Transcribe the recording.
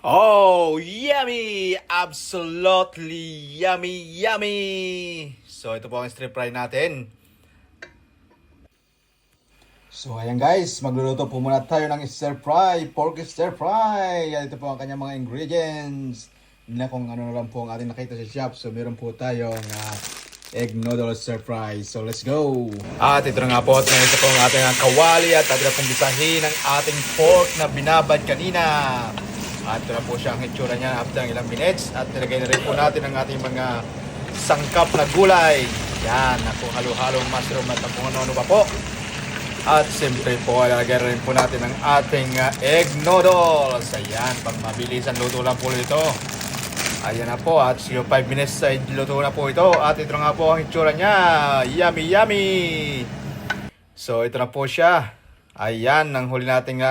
Oh, yummy! Absolutely yummy, yummy! So, ito po ang stir fry natin. So, ayan guys, magluluto po muna tayo ng stir fry, pork stir fry. Yan, ito po ang kanyang mga ingredients. Na kung ano lang po ang ating nakita sa shop. So, meron po tayong egg noodle stir fry. So, let's go! At ito na nga po, at ito po ang ating kawali at ating pong bisahin ng ating pork na binabad kanina. At ito na po siya ang itsura niya after ng ilang minutes. At nilagay na rin po natin ang ating mga sangkap na gulay. Yan, na po halo-halong mushroom at kung ano-ano pa po. At siyempre po, lalagay rin po natin ang ating egg noodles. Ayan, pang mabilisan luto lang po ito. Ayan na po, at 5 minutes ay luto na po ito. At ito nga po ang itsura niya. Yummy, yummy! So, ito na po siya. Ayan, ang huli nating